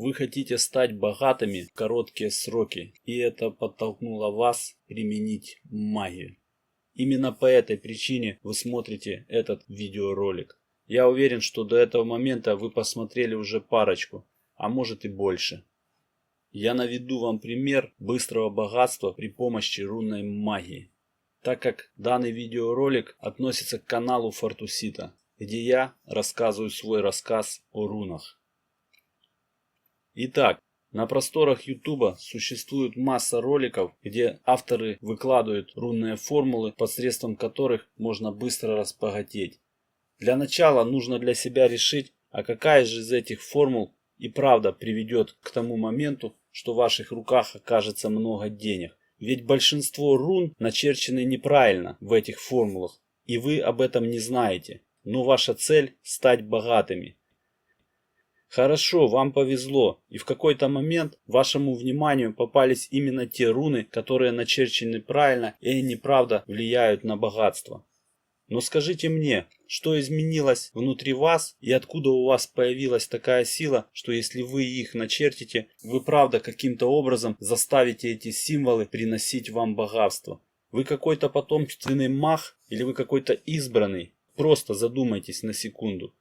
Вы хотите стать богатыми в короткие сроки, и это подтолкнуло вас применить магию. Именно по этой причине вы смотрите этот видеоролик. Я уверен, что до этого момента вы посмотрели уже парочку, а может и больше. Я наведу вам пример быстрого богатства при помощи рунной магии, так как данный видеоролик относится к каналу Фортусита, где я рассказываю свой рассказ о рунах. Итак, на просторах YouTube существует масса роликов, где авторы выкладывают рунные формулы, посредством которых можно быстро разбогатеть. Для начала нужно для себя решить, а какая же из этих формул и правда приведет к тому моменту, что в ваших руках окажется много денег. Ведь большинство рун начерчены неправильно в этих формулах, и вы об этом не знаете. Но ваша цель – стать богатыми. Хорошо, вам повезло, и в какой-то момент вашему вниманию попались именно те руны, которые начерчены правильно, и они правда влияют на богатство. Но скажите мне, что изменилось внутри вас и откуда у вас появилась такая сила, что если вы их начертите, вы правда каким-то образом заставите эти символы приносить вам богатство? Вы какой-то потомственный маг или вы какой-то избранный? Просто задумайтесь на секунду.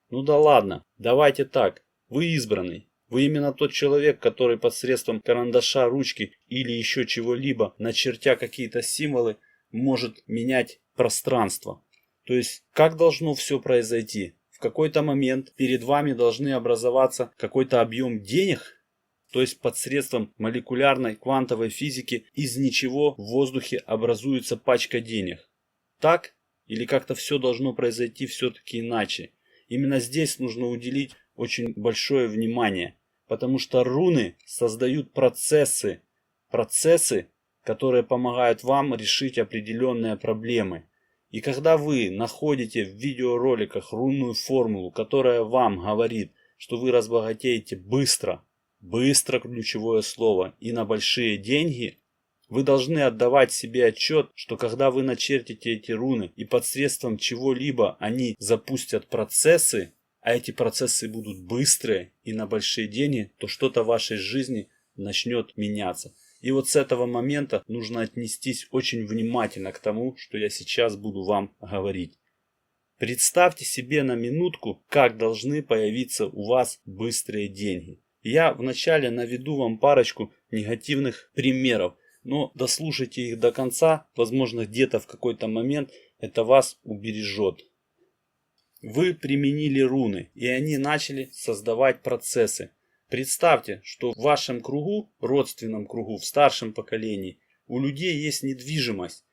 Ну да ладно, давайте так, вы избранный. Вы именно тот человек, который посредством карандаша, ручки или еще чего-либо, начертя какие-то символы, может менять пространство. То есть, как должно все произойти? В какой-то момент перед вами должны образоваться какой-то объем денег, то есть посредством молекулярной квантовой физики из ничего в воздухе образуется пачка денег. Так? Или как-то все должно произойти все-таки иначе? Именно здесь нужно уделить очень большое внимание, потому что руны создают процессы, которые помогают вам решить определенные проблемы. И когда вы находите в видеороликах рунную формулу, которая вам говорит, что вы разбогатеете быстро ключевое слово, и на большие деньги, вы должны отдавать себе отчет, что когда вы начертите эти руны и посредством чего-либо они запустят процессы, а эти процессы будут быстрые и на большие деньги, то что-то в вашей жизни начнет меняться. И вот с этого момента нужно отнестись очень внимательно к тому, что я сейчас буду вам говорить. Представьте себе на минутку, как должны появиться у вас быстрые деньги. Я вначале наведу вам парочку негативных примеров, но дослушайте их до конца, возможно где-то в какой-то момент это вас убережет. Вы применили руны, и они начали создавать процессы. Представьте, что в вашем кругу, родственном кругу, в старшем поколении, у людей есть недвижимость.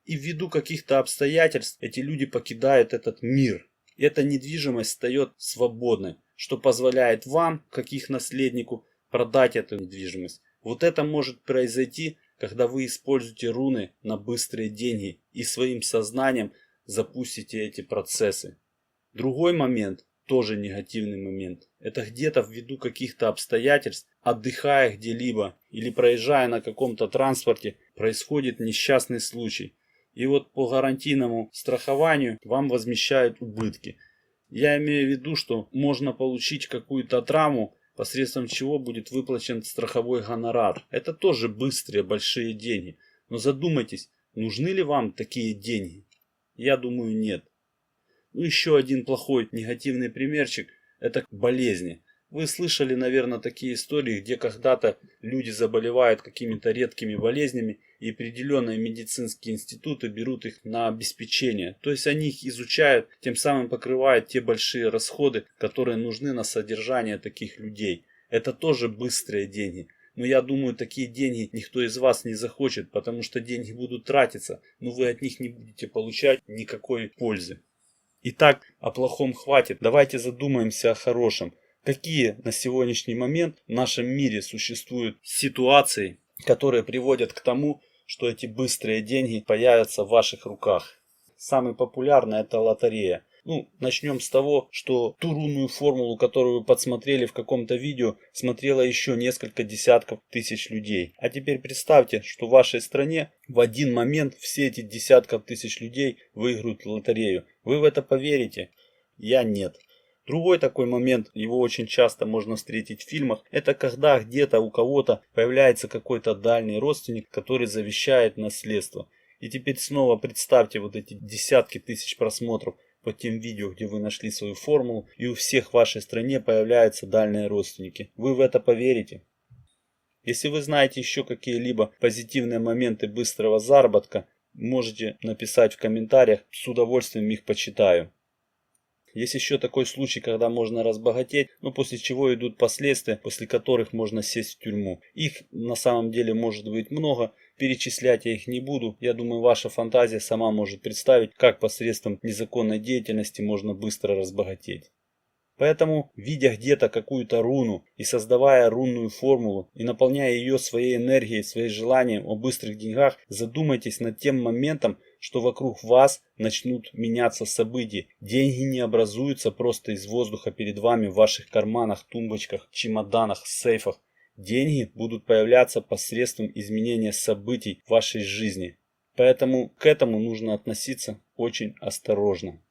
И ввиду каких-то обстоятельств эти люди покидают этот мир. Эта недвижимость встает свободной, что позволяет вам, как их наследнику, продать эту недвижимость. Вот это может произойти, когда вы используете руны на быстрые деньги и своим сознанием запустите эти процессы. Другой момент, тоже негативный момент, это где-то ввиду каких-то обстоятельств, отдыхая где-либо или проезжая на каком-то транспорте, происходит несчастный случай. И вот по гарантийному страхованию вам возмещают убытки. Я имею в виду, что можно получить какую-то травму, посредством чего будет выплачен страховой гонорар. Это тоже быстрые, большие деньги. Но задумайтесь, нужны ли вам такие деньги? Я думаю, нет. Ну, еще один плохой негативный примерчик – это болезни. Вы слышали, наверное, такие истории, где когда-то люди заболевают какими-то редкими болезнями, и определенные медицинские институты берут их на обеспечение. То есть они их изучают, тем самым покрывают те большие расходы, которые нужны на содержание таких людей. Это тоже быстрые деньги. Но я думаю, такие деньги никто из вас не захочет, потому что деньги будут тратиться, но вы от них не будете получать никакой пользы. Итак, о плохом хватит. Давайте задумаемся о хорошем. Какие на сегодняшний момент в нашем мире существуют ситуации, которые приводят к тому, что эти быстрые деньги появятся в ваших руках? Самый популярный – это лотерея. Начнем с того, что ту рунную формулу, которую вы подсмотрели в каком-то видео, смотрело еще несколько десятков тысяч людей. А теперь представьте, что в вашей стране в один момент все эти десятков тысяч людей выиграют лотерею. Вы в это поверите? Я нет. Другой такой момент, его очень часто можно встретить в фильмах, это когда где-то у кого-то появляется какой-то дальний родственник, который завещает наследство. И теперь снова представьте вот эти десятки тысяч просмотров под тем видео, где вы нашли свою формулу, и у всех в вашей стране появляются дальние родственники. Вы в это поверите? Если вы знаете еще какие-либо позитивные моменты быстрого заработка, можете написать в комментариях, с удовольствием их почитаю. Есть еще такой случай, когда можно разбогатеть, но после чего идут последствия, после которых можно сесть в тюрьму. Их на самом деле может быть много, перечислять я их не буду. Я думаю, ваша фантазия сама может представить, как посредством незаконной деятельности можно быстро разбогатеть. Поэтому, видя где-то какую-то руну и создавая рунную формулу и наполняя ее своей энергией, своим желанием о быстрых деньгах, задумайтесь над тем моментом, что вокруг вас начнут меняться события. Деньги не образуются просто из воздуха перед вами в ваших карманах, тумбочках, чемоданах, сейфах. Деньги будут появляться посредством изменения событий в вашей жизни. Поэтому к этому нужно относиться очень осторожно.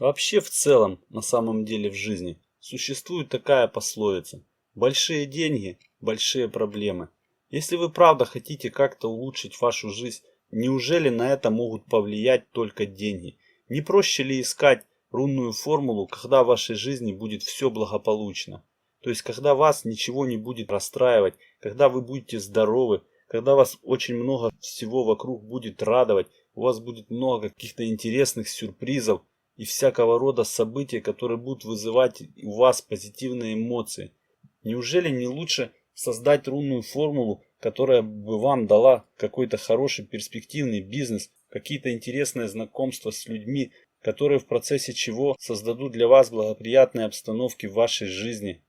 Вообще в целом, на самом деле в жизни, существует такая пословица: большие деньги, большие проблемы. Если вы правда хотите как-то улучшить вашу жизнь, неужели на это могут повлиять только деньги? Не проще ли искать рунную формулу, когда в вашей жизни будет все благополучно? То есть, когда вас ничего не будет расстраивать, когда вы будете здоровы, когда вас очень много всего вокруг будет радовать, у вас будет много каких-то интересных сюрпризов, и всякого рода события, которые будут вызывать у вас позитивные эмоции. Неужели не лучше создать рунную формулу, которая бы вам дала какой-то хороший перспективный бизнес, какие-то интересные знакомства с людьми, которые в процессе чего создадут для вас благоприятные обстановки в вашей жизни?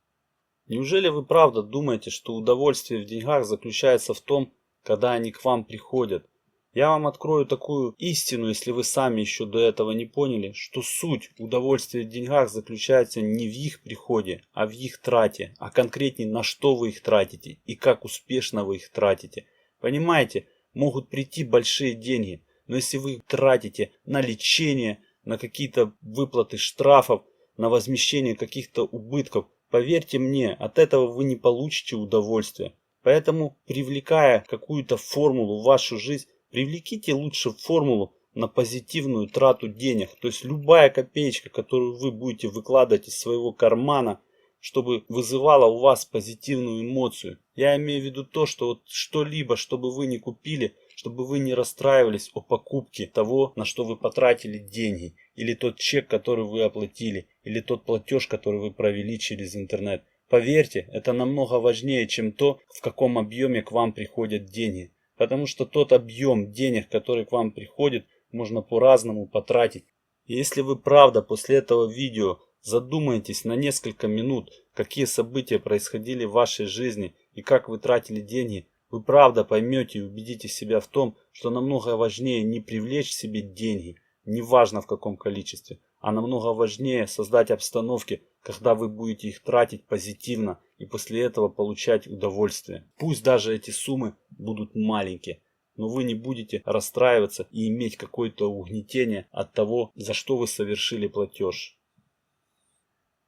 Неужели вы правда думаете, что удовольствие в деньгах заключается в том, когда они к вам приходят? Я вам открою такую истину, если вы сами еще до этого не поняли, что суть удовольствия в деньгах заключается не в их приходе, а в их трате, а конкретнее на что вы их тратите и как успешно вы их тратите. Понимаете, могут прийти большие деньги, но если вы их тратите на лечение, на какие-то выплаты штрафов, на возмещение каких-то убытков, поверьте мне, от этого вы не получите удовольствия. Поэтому, привлекая какую-то формулу в вашу жизнь, привлеките лучше формулу на позитивную трату денег. То есть любая копеечка, которую вы будете выкладывать из своего кармана, чтобы вызывала у вас позитивную эмоцию. Я имею в виду то, что вот что-либо, чтобы вы не купили, чтобы вы не расстраивались о покупке того, на что вы потратили деньги. Или тот чек, который вы оплатили. Или тот платеж, который вы провели через интернет. Поверьте, это намного важнее, чем то, в каком объеме к вам приходят деньги. Потому что тот объем денег, который к вам приходит, можно по-разному потратить. И если вы правда после этого видео задумаетесь на несколько минут, какие события происходили в вашей жизни и как вы тратили деньги, вы правда поймете и убедите себя в том, что намного важнее не привлечь себе деньги, неважно в каком количестве, а намного важнее создать обстановки, когда вы будете их тратить позитивно и после этого получать удовольствие. Пусть даже эти суммы будут маленькие, но вы не будете расстраиваться и иметь какое-то угнетение от того, за что вы совершили платеж.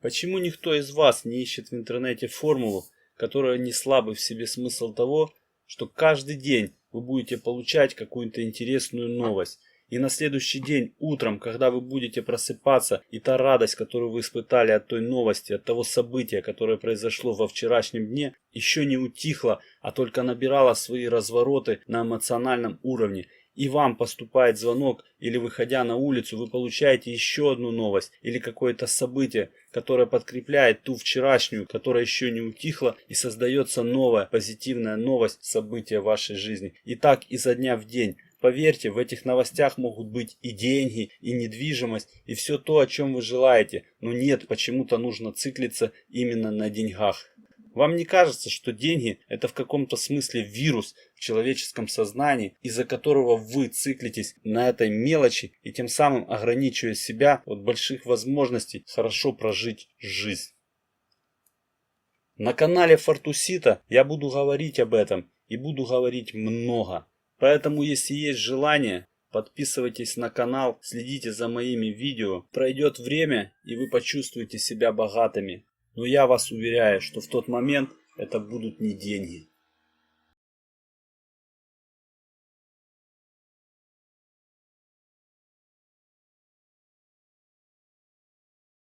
Почему никто из вас не ищет в интернете формулу, которая несла бы в себе смысл того, что каждый день вы будете получать какую-то интересную новость? И на следующий день утром, когда вы будете просыпаться, и та радость, которую вы испытали от той новости, от того события, которое произошло во вчерашнем дне, еще не утихла, а только набирала свои развороты на эмоциональном уровне. И вам поступает звонок, или выходя на улицу, вы получаете еще одну новость, или какое-то событие, которое подкрепляет ту вчерашнюю, которая еще не утихла, и создается новая позитивная новость, события в вашей жизни. И так изо дня в день. Поверьте, в этих новостях могут быть и деньги, и недвижимость, и все то, о чем вы желаете. Но нет, почему-то нужно циклиться именно на деньгах. Вам не кажется, что деньги – это в каком-то смысле вирус в человеческом сознании, из-за которого вы циклитесь на этой мелочи и тем самым ограничивая себя от больших возможностей хорошо прожить жизнь? На канале Фортусита я буду говорить об этом и буду говорить много. Поэтому, если есть желание, подписывайтесь на канал, следите за моими видео. Пройдет время, и вы почувствуете себя богатыми. Но я вас уверяю, что в тот момент это будут не деньги.